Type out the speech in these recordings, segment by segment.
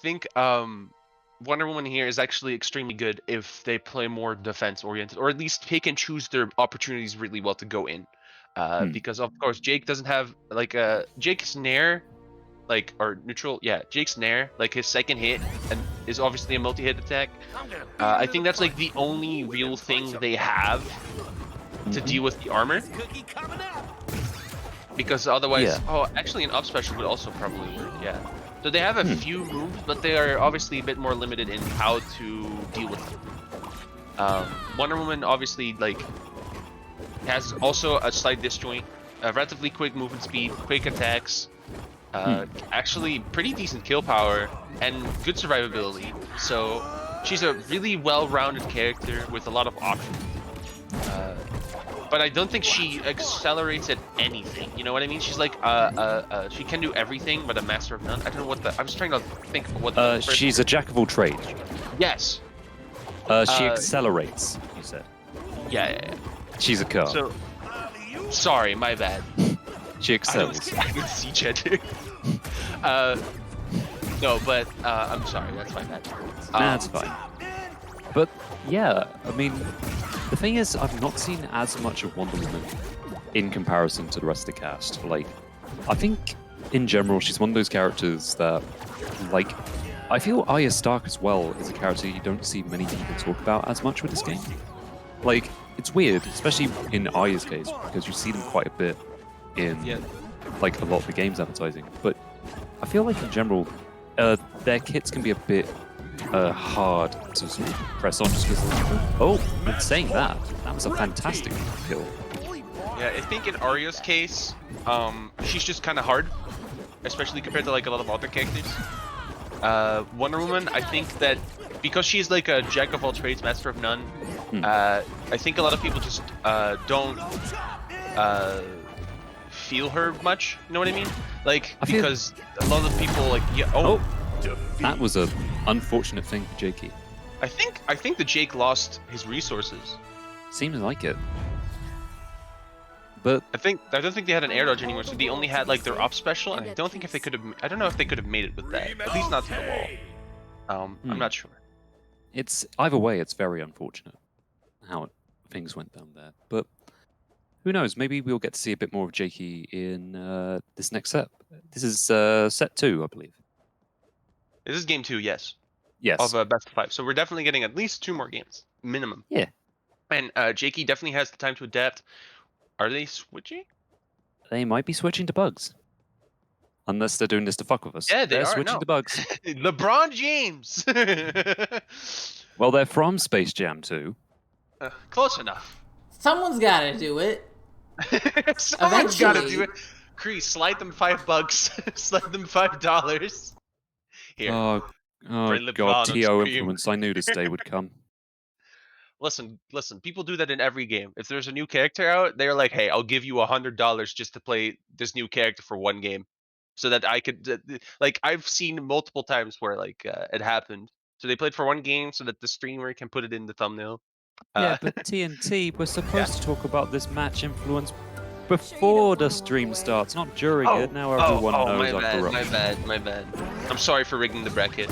think Wonder Woman here is actually extremely good if they play more defense oriented, or at least pick and choose their opportunities really well to go in. Because of course Jake doesn't have like Jake's Nair, like or neutral, yeah, Jake's Nair, like his second hit, and is obviously a multi-hit attack. I think that's like the only real thing they have to deal with the armor. Because otherwise, oh, actually an up special would also probably work, yeah. So they have a few moves, but they are obviously a bit more limited in how to deal with them. Wonder Woman obviously like has also a slight disjoint, a relatively quick movement speed, quick attacks, actually pretty decent kill power, and good survivability. So she's a really well-rounded character with a lot of options. But I don't think she accelerates at anything. You know what I mean? She's like, she can do everything, but a master of none. I don't know what the. I was trying to think of what. She's a jack of all trades. Yes. She accelerates. You said. Yeah. She's a car. So, sorry, my bad. She excels. I can see Cheddar. No, but I'm sorry. That's my bad. That's fine. But yeah, I mean, the thing is, I've not seen as much of Wonder Woman in comparison to the rest of the cast. Like, I think in general, she's one of those characters that, like, I feel Arya Stark as well is a character you don't see many people talk about as much with this game. Like, it's weird, especially in Arya's case, because you see them quite a bit in like a lot of the game's advertising. But I feel like in general, their kits can be a bit hard to sort of press on just because. Oh, and saying that was a fantastic kill. Yeah, I think in Arya's case, she's just kind of hard, especially compared to like a lot of other characters. Wonder Woman, I think that because she's like a jack of all trades, master of none, I think a lot of people just don't feel her much. You know what I mean? Like, because a lot of people like, that was a unfortunate thing for Jakeyy. I think the Jake lost his resources. Seems like it. But I don't think they had an air dodge anymore, so they only had like their up special, and I don't know if they could have made it with that. At least not to the wall. I'm not sure. It's either way, it's very unfortunate how things went down there. But who knows? Maybe we'll get to see a bit more of Jakeyy in this next set. This is set 2, I believe. This is game 2, yes. Yes. Of best of 5. So we're definitely getting at least 2 more games, minimum. Yeah. And Jakeyy definitely has the time to adapt. Are they switching? They might be switching to bugs. Unless they're doing this to fuck with us. Yeah, they're switching to bugs. LeBron James! Well, they're from Space Jam 2. Close enough. Someone's gotta do it. Someone's gotta do it. Cree, slide them $5. Slide them $5. Here. Oh God, TO influence. I knew this day would come. Listen. People do that in every game. If there's a new character out, they're like, "Hey, I'll give you $100 just to play this new character for 1 game," so that I could. Like, I've seen multiple times where like it happened. So they played for 1 game so that the streamer can put it in the thumbnail. Yeah, but TNT, we're supposed to talk about this match influence before the stream starts, not during it. Now everyone knows I'm corrupt. My bad. I'm sorry for rigging the bracket.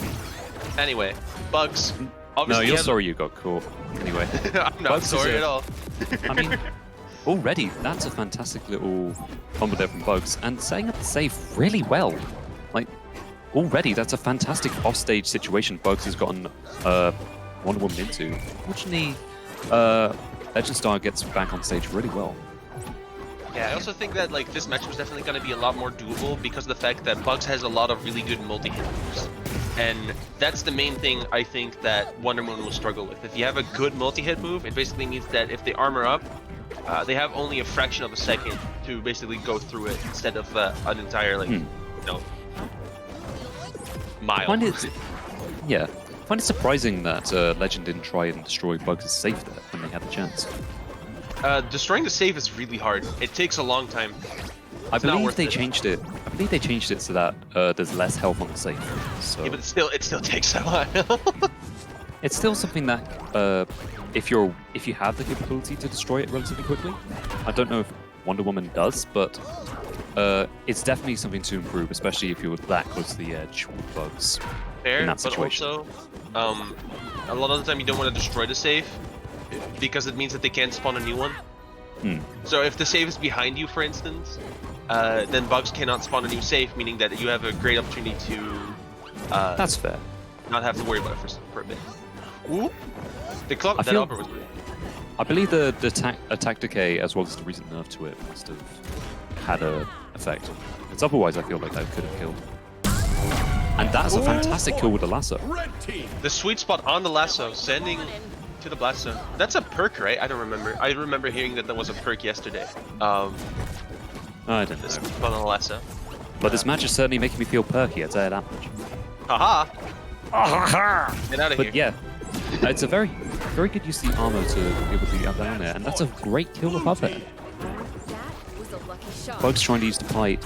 Anyway, bugs. No, you're sorry you got caught. Anyway, I'm not sorry at all. I mean, already that's a fantastic little combo there from Bugs, and setting up the save really well. Like, already that's a fantastic offstage situation Bugs has gotten Wonder Woman into. Fortunately, Legend Star gets back on stage really well. Yeah, I also think that like this match was definitely going to be a lot more doable because of the fact that Bugs has a lot of really good multi-hit moves. And that's the main thing I think that Wonder Woman will struggle with. If you have a good multi-hit move, it basically means that if they armor up, they have only a fraction of a second to basically go through it instead of an entire mile. I find it surprising that Legend didn't try and destroy Bugs' safe there when they had the chance. Destroying the save is really hard. It takes a long time. I believe they changed it. I believe they changed it so that there's less health on the safe. So yeah, but it still takes a while. It's still something that if you have the capability to destroy it relatively quickly, I don't know if Wonder Woman does, but it's definitely something to improve, especially if you're that close to the edge with Bugs. Fair, in that but situation. also, a lot of the time you don't want to destroy the save because it means that they can't spawn a new one. So if the save is behind you, for instance, then bugs cannot spawn a new save, meaning that you have a great opportunity to That's fair. not have to worry about it for a bit. Ooh. The clock, I that feel- upper was good. I believe the attack decay, as well as the recent nerf to it, must have had a effect. Because otherwise, I feel like that could have killed. And that's a fantastic kill with the lasso. The sweet spot on the lasso, sending to the blast zone. That's a perk, right? I don't remember. I remember hearing that was a perk yesterday. I don't The know. sweet spot on the lasso. But this match is certainly making me feel perky, I'd say that much. Haha! Get out of But here. yeah, it's a very good use of the armor to be able to get up down there, and that's a great kill with up there. Bugs trying to use the pipe.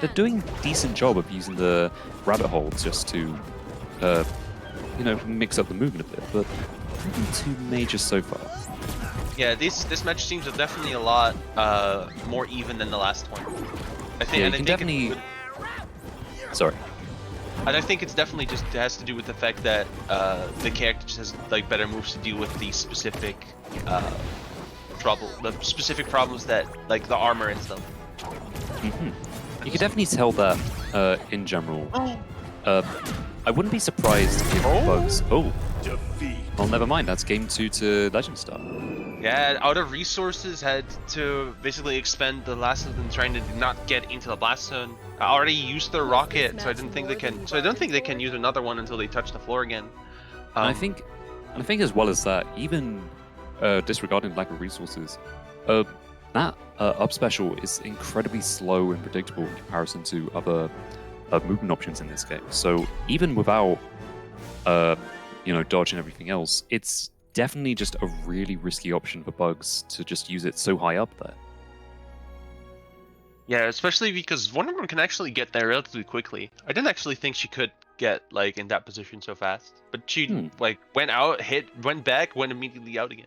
They're doing a decent job of using the rabbit holes just to, you know, mix up the movement a bit, but nothing too major so far. Yeah, this match seems definitely a lot more even than the last one. I think, Yeah, and you I can think definitely. Sorry. And I think it's definitely just has to do with the fact that the character just has like better moves to deal with the specific problems that like the armor and stuff. You can definitely tell that in general. I wouldn't be surprised if Bugs. Oh, well, never mind. That's game 2 to Legend Star. Yeah, out of resources, had to basically expend the last of them trying to not get into the blast zone. I already used their rocket, so I didn't think they can. So I don't think they can use another one until they touch the floor again. And I think as well as that, even disregarding lack of resources, that up special is incredibly slow and predictable in comparison to other movement options in this game. So even without, you know, dodge and everything else, it's definitely just a really risky option for Bugs to just use it so high up there. Yeah, especially because Wonder Woman can actually get there relatively quickly. I didn't actually think she could get like in that position so fast, but she like went out, went back, went immediately out again.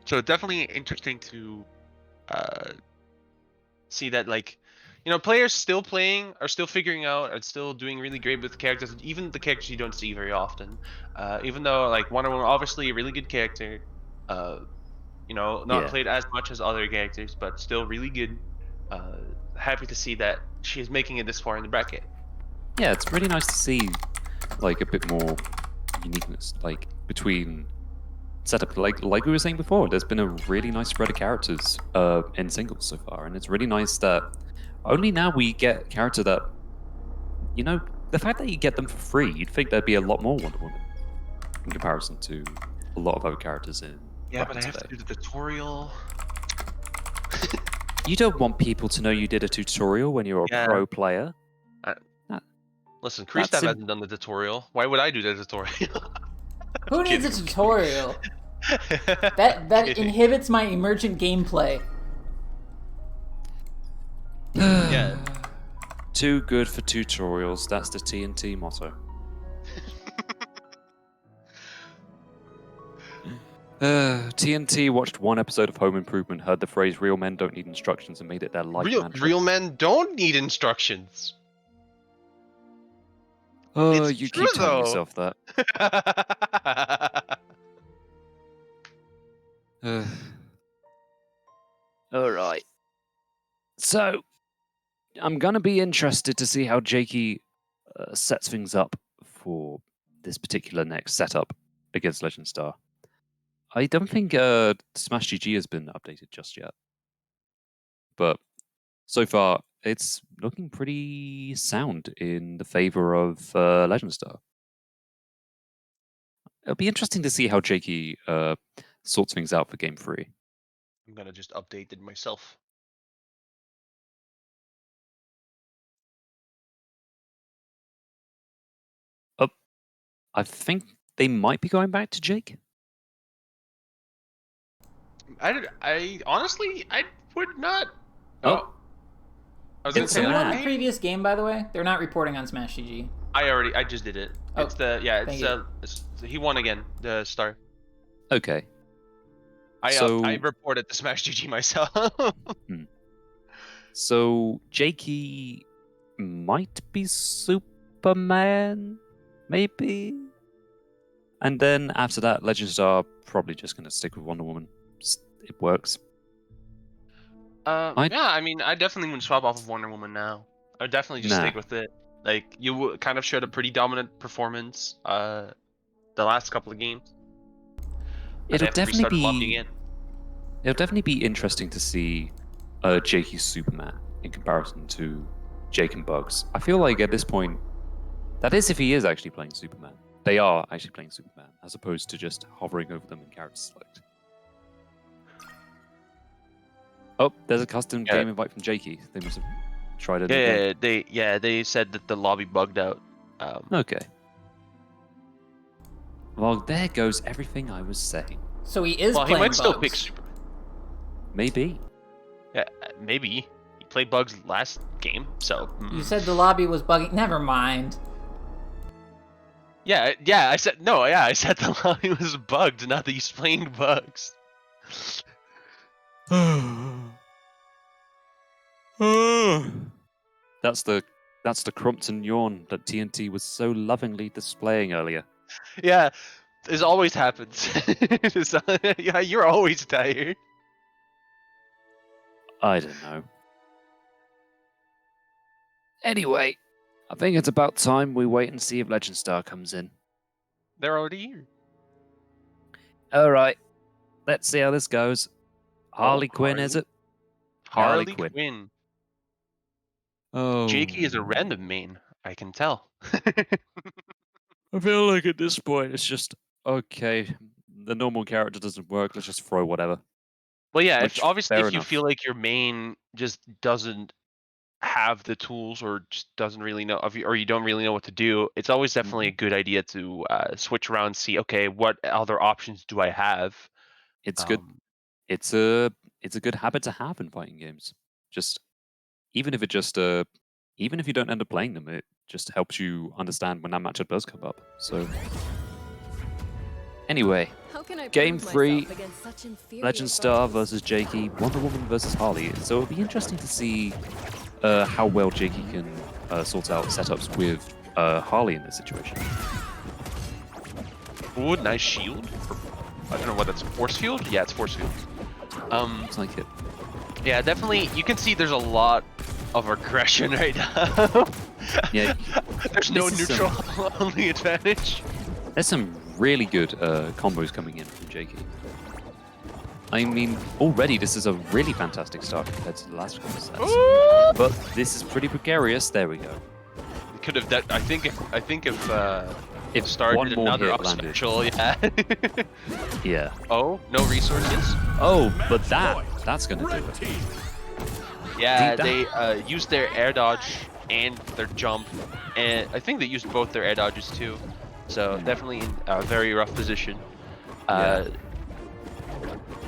So definitely interesting to see that like, you know, players still playing are still figuring out and still doing really great with characters, even the characters you don't see very often. Even though like Wonder Woman, obviously a really good character. You know, not played as much as other characters, but still really good. Happy to see that she's making it this far in the bracket. Yeah, it's really nice to see like a bit more uniqueness, like between setup. Like we were saying before, there's been a really nice spread of characters in singles so far, and it's really nice that only now we get a character that, you know, the fact that you get them for free, you'd think there'd be a lot more Wonder Woman in comparison to a lot of other characters in. Yeah, but I have to do the tutorial. You don't want people to know you did a tutorial when you're a pro player. Listen, Kristav hasn't done the tutorial. Why would I do the tutorial? Who needs a tutorial? That inhibits my emergent gameplay. Yeah. Too good for tutorials. That's the TNT motto. TNT watched one episode of Home Improvement, heard the phrase "real men don't need instructions" and made it their life mantra. Real men don't need instructions. Oh, It's you true, keep telling though. yourself that. All right. So, I'm gonna be interested to see how Jakeyy sets things up for this particular next setup against Legend Star. I don't think Smash GG has been updated just yet, but so far it's looking pretty sound in the favor of Legend Star. It'll be interesting to see how Jakeyy sorts things out for Game 3. I'm gonna just update it myself. I think they might be going back to Jake. I honestly, I would not. Oh. I was Can gonna say we run the I previous game, by the way? They're not reporting on Smash GG. I just did it. Oh, It's the thank you. he won again, the star. Okay. I reported the Smash GG myself. So Jakeyy might be super Superman, maybe. And then after that, Legend Star probably just gonna stick with Wonder Woman. It works. Yeah, I mean, I definitely wouldn't swap off of Wonder Woman now. I would definitely just stick with it. Like, you kind of showed a pretty dominant performance the last couple of games. It'll definitely be interesting to see Jakey's Superman in comparison to Jake and Bugs. I feel like at this point, that is if he is actually playing Superman. They are actually playing Superman, as opposed to just hovering over them in character select. Oh, there's a custom game invite from Jakeyy. They must have tried it again. They said that the lobby bugged out. Okay. Well, there goes everything I was saying. So he is playing he might Bugs. still pick Superman. Maybe. Yeah, maybe. He played Bugs last game, so... You said the lobby was bugging. Never mind. I said the lobby was bugged, not that he's playing Bugs. That's the Crumpton yawn that TNT was so lovingly displaying earlier. Yeah, this always happens. Yeah, you're always tired. I don't know. Anyway, I think it's about time we wait and see if Legend Star comes in. They're already here. Alright, let's see how this goes. Harley Quinn, is it? Harley Quinn. Oh. Jakeyy is a random main, I can tell. I feel like at this point it's just, okay, the normal character doesn't work, let's just throw whatever. Well, yeah, if you enough. feel like your main just doesn't have the tools or just doesn't really know, or you don't really know what to do, it's always definitely a good idea to switch around, see, okay, what other options do I have? It's good. It's a good habit to have in fighting games. Just even if you don't end up playing them, it just helps you understand when that matchup does come up. So anyway, Game 3, Legend Star versus Jakeyy, Wonder Woman versus Harley. So it'll be interesting to see how well Jakeyy can sort out setups with Harley in this situation. Ooh, nice shield. I don't know what that's, force field? Yeah, it's force field. Looks like it. Yeah, definitely. You can see there's a lot of aggression right now. Yeah, there's no neutral on the advantage. There's some really good combos coming in from Jakeyy. I mean, already this is a really fantastic start compared to the last couple of sets. But this is pretty precarious. There we go. It could have. I think if Star did another up special, yeah. Yeah. Oh, no resources. Oh, but that's gonna do it. Yeah, they used their air dodge and their jump, and I think they used both their air dodges too. So definitely in a very rough position.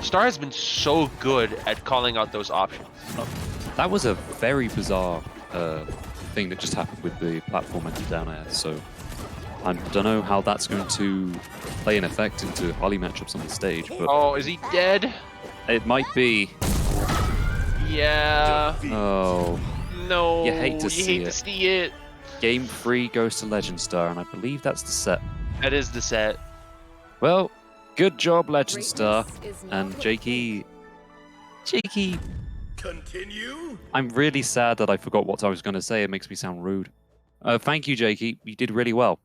Star has been so good at calling out those options. That was a very bizarre thing that just happened with the platform and down air. So I don't know how that's going to play an effect into Harley matchups on the stage. But oh, is he dead? It might be. Yeah. Oh. No. You hate to see it. Game 3 goes to Legend Star, and I believe that's the set. That is the set. Well, good job, Legend Star. And Jakeyy. Continue. I'm really sad that I forgot what I was going to say. It makes me sound rude. Thank you, Jakeyy. You did really well.